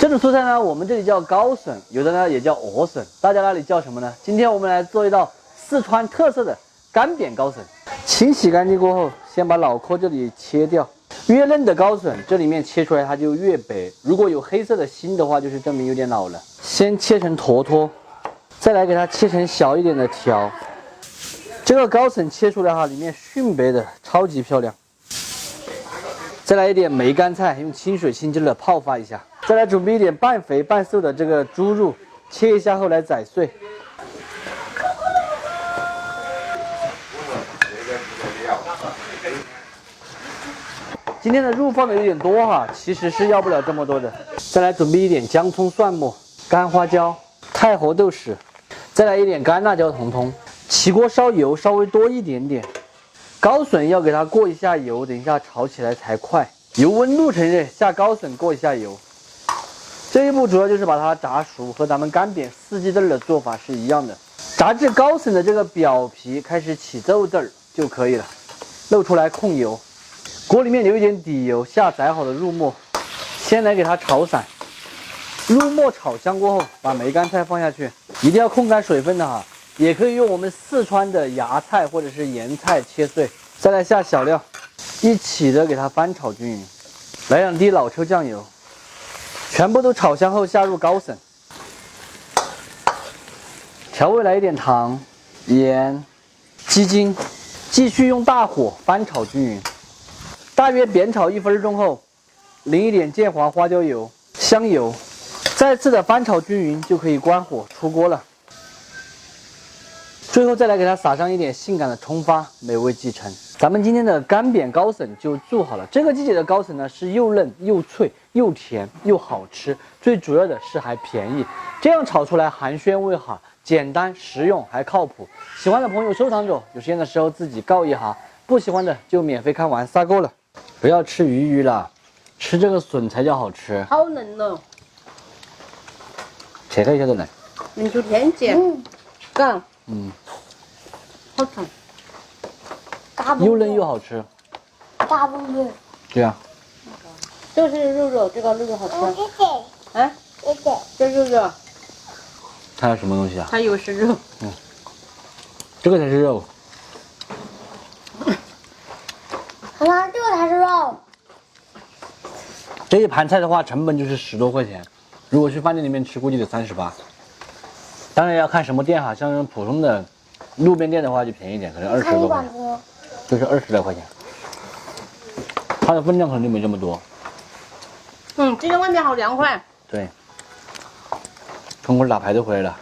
这种蔬菜呢，我们这里叫高笋，有的呢也叫鹅笋，大家那里叫什么呢？今天我们来做一道四川特色的干煸高笋。清洗干净过后，先把脑壳这里切掉。越嫩的高笋，这里面切出来它就越白。如果有黑色的心的话，就是证明有点老了。先切成坨坨，再来给它切成小一点的条。这个高笋切出来哈，里面迅白的，超级漂亮。再来一点梅干菜，用清水轻轻的泡发一下。再来准备一点半肥半瘦的这个猪肉，切一下后来宰碎。今天的肉放的有点多哈，其实是要不了这么多的。再来准备一点姜葱蒜末、干花椒、太和豆豉，再来一点干辣椒统统。起锅烧油，稍微多一点点。高笋要给它过一下油，等一下炒起来才快。油温度趁热，下高笋过一下油。这一步主要就是把它炸熟，和咱们干煸四季豆的做法是一样的。炸至高笋的这个表皮开始起皱褶就可以了，露出来控油。锅里面留一点底油，下宰好的肉末，先来给它炒散。肉末炒香过后，把梅干菜放下去，一定要控干水分的哈。也可以用我们四川的芽菜或者是盐菜切碎，再来下小料，一起的给它翻炒均匀。来2滴老抽酱油，全部都炒香后下入高笋，调味来一点糖、盐、鸡精，继续用大火翻炒均匀。大约煸炒1分钟后，淋一点芥黄花椒油、香油，再次的翻炒均匀就可以关火出锅了。最后再来给它撒上一点性感的葱花，美味继承。咱们今天的干煸高笋就做好了。这个季节的高笋呢是又嫩又脆又甜又好吃，最主要的是还便宜。这样炒出来寒暄味好，简单实用还靠谱。喜欢的朋友收藏着，有时间的时候自己告一下，不喜欢的就免费看完撒够了。不要吃鱼了，吃这个笋才叫好吃。好嫩哦，切开一下都嫩。人出天气，嘎，好长，又嫩又好吃。大部分。对啊。这个是肉肉，这个肉肉好吃。啊，这肉肉。它有什么东西啊？它以为是肉。这个才是肉。妈妈，这个才是肉。这一盘菜的话，成本就是10多块钱，如果去饭店里面吃，估计得38。当然要看什么店哈，像这种普通的路边店的话就便宜点，可能20多块钱，就是20来块钱。它的分量可能就没这么多。今天外面好凉快。对，从我打牌都回来了。